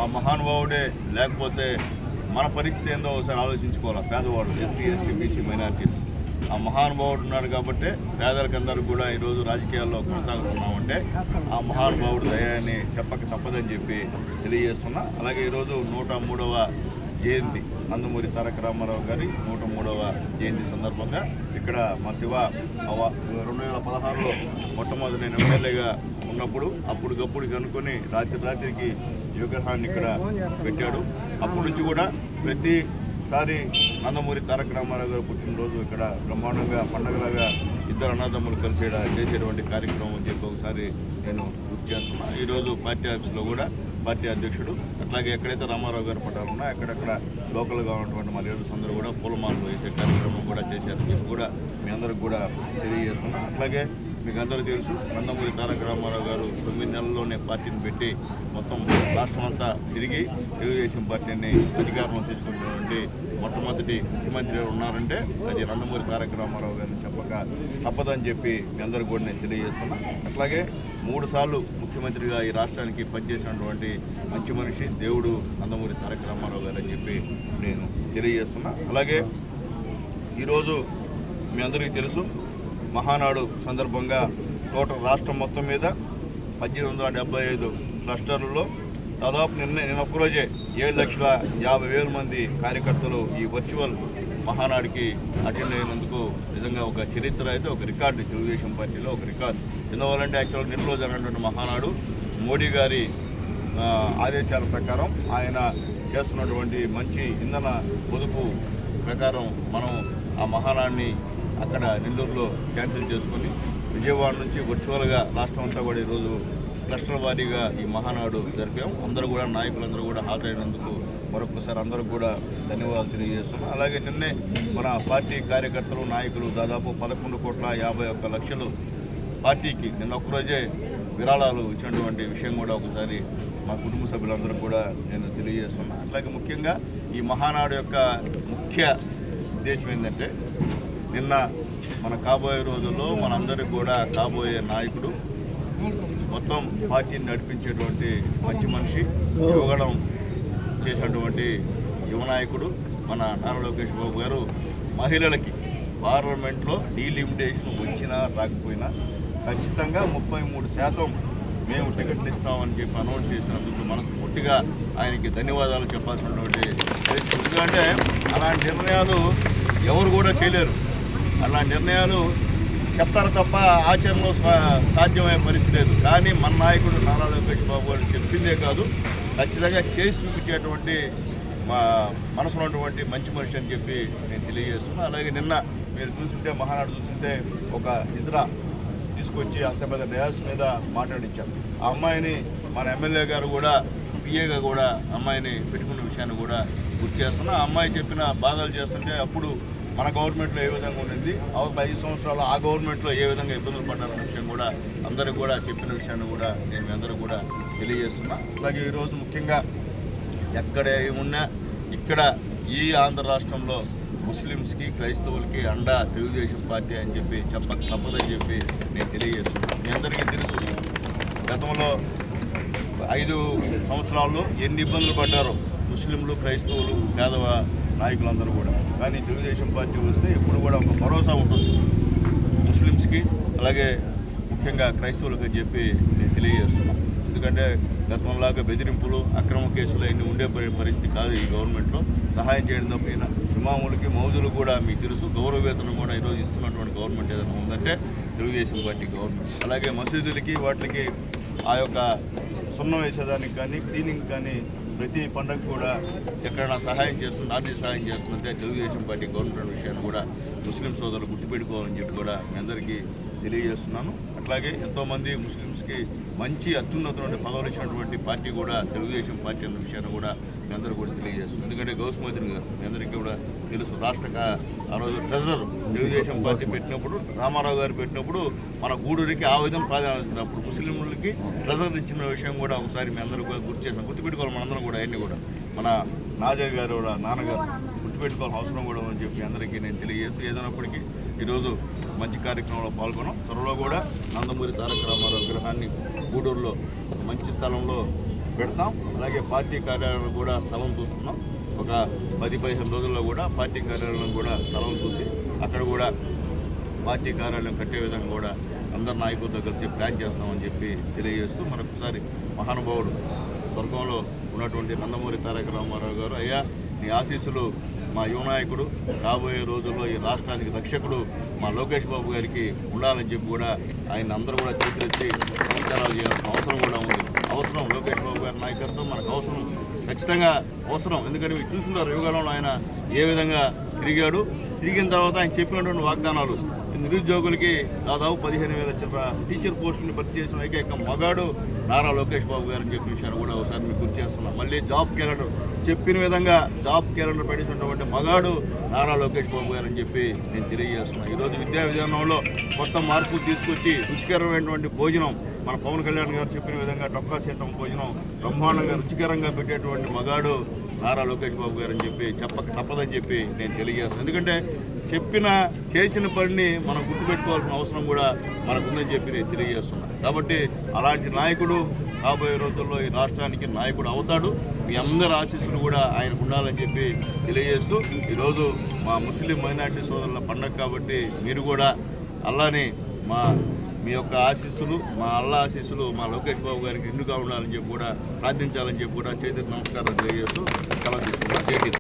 ఆ మహానుభావుడే లేకపోతే మన పరిస్థితి ఏందో ఒకసారి ఆలోచించుకోవాలి. పేదవాడు, ఎస్సీ, ఎస్టీ, బీసీ, మైనారిటీ ఆ మహానుభావుడు ఉన్నాడు కాబట్టి పేదలకందరూ కూడా ఈరోజు రాజకీయాల్లో కొనసాగుతున్నామంటే ఆ మహానుభావుడు దయాన్ని చెప్పక తప్పదని చెప్పి తెలియజేస్తున్నా. అలాగే ఈరోజు 103వ జయంతి నందమూరి తారక రామారావు గారి 103వ జయంతి సందర్భంగా ఇక్కడ మా శివ 2016లో మొట్టమొదటి నేను ఎమ్మెల్యేగా ఉన్నప్పుడు అప్పటికప్పుడు కనుక్కొని రాత్రికి విగ్రహాన్ని ఇక్కడ పెట్టాడు. అప్పటి నుంచి కూడా ప్రతిసారి నందమూరి తారక రామారావు గారు పుట్టినరోజు ఇక్కడ బ్రహ్మాండంగా పండగలాగా ఇద్దరు అన్నదమ్ములు కలిసి చేసేటువంటి కార్యక్రమం అని చెప్పి ఒకసారి నేను గుర్తు చేస్తున్నా. ఈరోజు పార్టీ ఆఫీస్లో కూడా పార్టీ అధ్యక్షుడు అట్లాగే ఎక్కడైతే రామారావు గారు పట్టాలు ఉన్నా అక్కడక్కడ లోకల్గా ఉన్నటువంటి మా లీడర్స్ అందరూ కూడా పూలమాలలు వేసే కార్యక్రమం కూడా చేశారని చెప్పి కూడా మీ అందరికి కూడా తెలియజేస్తున్నాం. అట్లాగే మీకు అందరూ తెలుసు నందమూరి తారక రామారావు గారు 9 నెలల్లోనే పార్టీని పెట్టి మొత్తం రాష్ట్రం అంతా తిరిగి తెలుగుదేశం పార్టీని అధికారంలో తీసుకున్నటువంటి మొట్టమొదటి ముఖ్యమంత్రి ఎవరు ఉన్నారంటే అది నందమూరి తారక రామారావు గారిని చెప్పక తప్పదని చెప్పి మీ అందరికీ కూడా నేను తెలియజేస్తున్నా. అట్లాగే 3 సార్లు ముఖ్యమంత్రిగా ఈ రాష్ట్రానికి పనిచేసినటువంటి మంచి మనిషి దేవుడు నందమూరి తారక రామారావు గారు అని చెప్పి నేను తెలియజేస్తున్నా. అలాగే ఈరోజు మీ అందరికీ తెలుసు మహానాడు సందర్భంగా టోటల్ రాష్ట్రం మొత్తం మీద 1875 క్లస్టర్లలో దాదాపు నిన్న ఒక్కరోజే 7,50,000 మంది కార్యకర్తలు ఈ వర్చువల్ మహానాడికి అటెండ్ అయినందుకు నిజంగా ఒక చరిత్ర అయితే ఒక రికార్డు తెలుగుదేశం పార్టీలో ఒక రికార్డు. ఎందువల్లంటే యాక్చువల్గా నిన్న రోజు అన్నటువంటి మహానాడు మోడీ గారి ఆదేశాల ప్రకారం ఆయన చేస్తున్నటువంటి మంచి ఇంధన పొదుపు ప్రకారం మనం ఆ మహానాడిని అక్కడ నెల్లూరులో క్యాన్సిల్ చేసుకొని విజయవాడ నుంచి వర్చువల్గా రాష్ట్రం అంతా కూడా ఈరోజు క్లస్టర్ వారీగా ఈ మహానాడు జరిపాం. అందరూ కూడా నాయకులందరూ కూడా హాజరైనందుకు మరొకసారి అందరికి కూడా ధన్యవాదాలు తెలియజేస్తున్నాం. అలాగే నిన్నే మన పార్టీ కార్యకర్తలు నాయకులు దాదాపు 11,51,00,000 పార్టీకి నిన్న ఒక్కరోజే విరాళాలు ఇచ్చినటువంటి విషయం కూడా ఒకసారి మా కుటుంబ సభ్యులందరూ కూడా నేను తెలియజేస్తున్నాను. అట్లాగే ముఖ్యంగా ఈ మహానాడు యొక్క ముఖ్య ఉద్దేశం ఏంటంటే నిన్న మన కాబోయే రోజుల్లో మనందరికీ కూడా కాబోయే నాయకుడు మొత్తం పార్టీని నడిపించేటువంటి మంచి మనిషి యువగడం చేసినటువంటి యువ నాయకుడు మన నారా లోకేష్ బాబు గారు మహిళలకి పార్లమెంట్లో డీలిమిటేషన్ వచ్చినా రాకపోయినా ఖచ్చితంగా 33% మేము టికెట్లు ఇస్తామని చెప్పి అనౌన్స్ చేసినందుకు మనస్ఫూర్తిగా ఆయనకి ధన్యవాదాలు చెప్పాల్సినటువంటి పరిస్థితి. ఎందుకంటే అలాంటి నిర్ణయాలు ఎవరు కూడా చేయలేరు. అలాంటి నిర్ణయాలు చెప్తారు తప్ప ఆచరణలో సాధ్యమయ్యే పరిస్థితి లేదు. కానీ మన నాయకుడు నారా లోకేష్ బాబు గారు చెప్పిందే కాదు ఖచ్చితంగా చేసి చూపించేటువంటి మనసు ఉన్నటువంటి మంచి మనిషి అని చెప్పి నేను తెలియజేస్తున్నాను. అలాగే నిన్న మీరు చూస్తుంటే మహానాడు చూస్తుంటే ఒక హిజ్రా తీసుకొచ్చి అంత పెద్ద డయాస్ మీద మాట్లాడించాం. ఆ అమ్మాయిని మన ఎమ్మెల్యే గారు కూడా పిఏగా కూడా అమ్మాయిని పెట్టుకున్న విషయాన్ని కూడా గుర్తు చేస్తున్నా. ఆ అమ్మాయి చెప్పిన బాధలు చేస్తుంటే అప్పుడు మన గవర్నమెంట్లో ఏ విధంగా ఉండింది, అవతల 5 సంవత్సరాలు ఆ గవర్నమెంట్లో ఏ విధంగా ఇబ్బందులు పడ్డారన్న విషయం కూడా అందరికీ కూడా చెప్పిన విషయాన్ని కూడా నేను అందరూ కూడా తెలియజేస్తున్నా. అలాగే ఈరోజు ముఖ్యంగా ఎక్కడ ఏమున్నా ఇక్కడ ఈ ఆంధ్ర రాష్ట్రంలో ముస్లిమ్స్కి క్రైస్తవులకి అండా తెలుగుదేశం పార్టీ అని చెప్పి చెప్పక తప్పదని చెప్పి నేను తెలియజేస్తున్నాను. మీ అందరికీ తెలుసు గతంలో 5 సంవత్సరాల్లో ఎన్ని ఇబ్బందులు పడ్డారో ముస్లింలు క్రైస్తవులు పేదవ నాయకులందరూ కూడా. కానీ తెలుగుదేశం పార్టీ వస్తే ఇప్పుడు కూడా ఒక భరోసా ఉంటుంది ముస్లిమ్స్కి అలాగే ముఖ్యంగా క్రైస్తవులకు అని చెప్పి నేను తెలియజేస్తున్నాను. ఎందుకంటే గతంలాగా బెదిరింపులు అక్రమ కేసులు అన్నీ ఉండే పరిస్థితి కాదు. ఈ గవర్నమెంట్లో సహాయం చేయడం తప్ప ఇమాములకి మౌజులు కూడా మీకు తెలుసు గౌరవ వేతనం కూడా ఈరోజు ఇస్తున్నటువంటి గవర్నమెంట్ ఏదైనా ఉందంటే తెలుగుదేశం పార్టీ గవర్నమెంట్. అలాగే మసీదులకి వాటికి ఆ యొక్క సున్నం వేసేదానికి కానీ క్లీనింగ్ కానీ ప్రతి పండుగ కూడా ఎక్కడైనా సహాయం చేస్తుంది, ఆర్థిక సహాయం చేస్తుందంటే తెలుగుదేశం పార్టీ గవర్నమెంట్ విషయాన్ని కూడా ముస్లిం సోదరులు గుర్తుపెట్టుకోవాలని చెప్పి కూడా మీ అందరికీ తెలియజేస్తున్నాను. అట్లాగే ఎంతోమంది ముస్లిమ్స్కి మంచి అత్యున్నతమైన పదవులు ఇచ్చినటువంటి పార్టీ కూడా తెలుగుదేశం పార్టీ అన్న విషయాన్ని కూడా మీ అందరూ కూడా తెలియజేస్తుంది. ఎందుకంటే గౌస్మోదన్ గారు మీ అందరికీ కూడా తెలుసు రాష్ట్ర ఆ రోజు ట్రెజరర్ తెలుగుదేశం పార్టీ పెట్టినప్పుడు రామారావు గారు పెట్టినప్పుడు మన గూడూరికి ఆ విధంగా ప్రాధాన్యత అప్పుడు ముస్లింలకి ట్రెజరర్ ఇచ్చిన విషయం కూడా ఒకసారి మీ అందరూ కూడా గుర్తుపెట్టుకోవాలి. మనందరం కూడా అవన్నీ కూడా మన నాజర్ గారు కూడా నాన్నగారు గుర్తుపెట్టుకోవాల్సిన అవసరం కూడా అని చెప్పి అందరికీ నేను తెలియజేస్తూ ఏదైనప్పటికీ ఈరోజు మంచి కార్యక్రమంలో పాల్గొన్నాం. త్వరలో కూడా నందమూరి తారక రామారావు విగ్రహాన్ని గూడూరులో మంచి స్థలంలో పెడతాం. అలాగే పార్టీ కార్యాలయం కూడా స్థలం చూస్తున్నాం. ఒక 10-15 రోజుల్లో కూడా పార్టీ కార్యాలయం కూడా స్థలం చూసి అక్కడ కూడా పార్టీ కార్యాలయం కట్టే విధంగా కూడా అందరు నాయకులతో కలిసి ప్లాన్ చేస్తామని చెప్పి తెలియజేస్తూ మరొకసారి మహానుభావుడు స్వర్గంలో ఉన్నటువంటి నందమూరి తారక రామారావు గారు, అయ్యా మీ ఆశీస్సులు మా యువ నాయకుడు రాబోయే రోజుల్లో ఈ రాష్ట్రానికి రక్షకుడు మా లోకేష్ బాబు గారికి ఉండాలని చెప్పి కూడా ఆయన అందరూ కూడా చేతులెత్తి నమస్కారాలు చేయాల్సిన అవసరం కూడా ఉంది. అవసరం లోకేష్ బాబు గారి నాయకత్వం మనకు అవసరం, ఖచ్చితంగా అవసరం. ఎందుకంటే మీరు చూస్తున్నారు యువకాలంలో ఆయన ఏ విధంగా తిరిగిన తర్వాత ఆయన చెప్పినటువంటి వాగ్దానాలు నిరుద్యోగులకి దాదాపు 15,000 చిల్లర టీచర్ పోస్టుని భర్తీ చేసిన ఏకైక మగాడు నారా లోకేష్ బాబు గారు అని చెప్పిన విషయాన్ని కూడా ఒకసారి మీకు గుర్తు చేస్తున్నాం. మళ్ళీ జాబ్ క్యాలెండర్ చెప్పిన విధంగా జాబ్ క్యాలెండర్ పెట్టినటువంటి మగాడు నారా లోకేష్ బాబు గారు అని చెప్పి నేను తెలియజేస్తున్నాను. ఈరోజు విద్యా విధానంలో కొత్త మార్పులు తీసుకొచ్చి రుచికరమైనటువంటి భోజనం మన పవన్ కళ్యాణ్ గారు చెప్పిన విధంగా డొక్కా శాతం భోజనం బ్రహ్మాండంగా రుచికరంగా పెట్టేటువంటి మగాడు నారా లోకేష్ బాబు గారు అని చెప్పి చెప్పక తప్పదని చెప్పి నేను తెలియజేస్తాను. ఎందుకంటే చేసిన పనిని మనం గుర్తుపెట్టుకోవాల్సిన అవసరం కూడా మనకుందని చెప్పి నేను తెలియజేస్తున్నాను. కాబట్టి అలాంటి నాయకుడు రాబోయే రోజుల్లో ఈ రాష్ట్రానికి నాయకుడు అవుతాడు. మీ అందరి ఆశీస్సులు కూడా ఆయనకు ఉండాలని చెప్పి తెలియజేస్తూ ఈరోజు మా ముస్లిం మైనారిటీ సోదరుల పండగ కాబట్టి మీరు కూడా అల్లాని మీ యొక్క ఆశీస్సులు, మా అల్లా ఆశీస్సులు మా లోకేష్ బాబు గారికి నిండుగా ఉండాలని చెప్పి కూడా ప్రార్థించాలని చెప్పి కూడా చేతులకు నమస్కారం తెలియజేస్తూ సెలవు తీసుకుంటాం.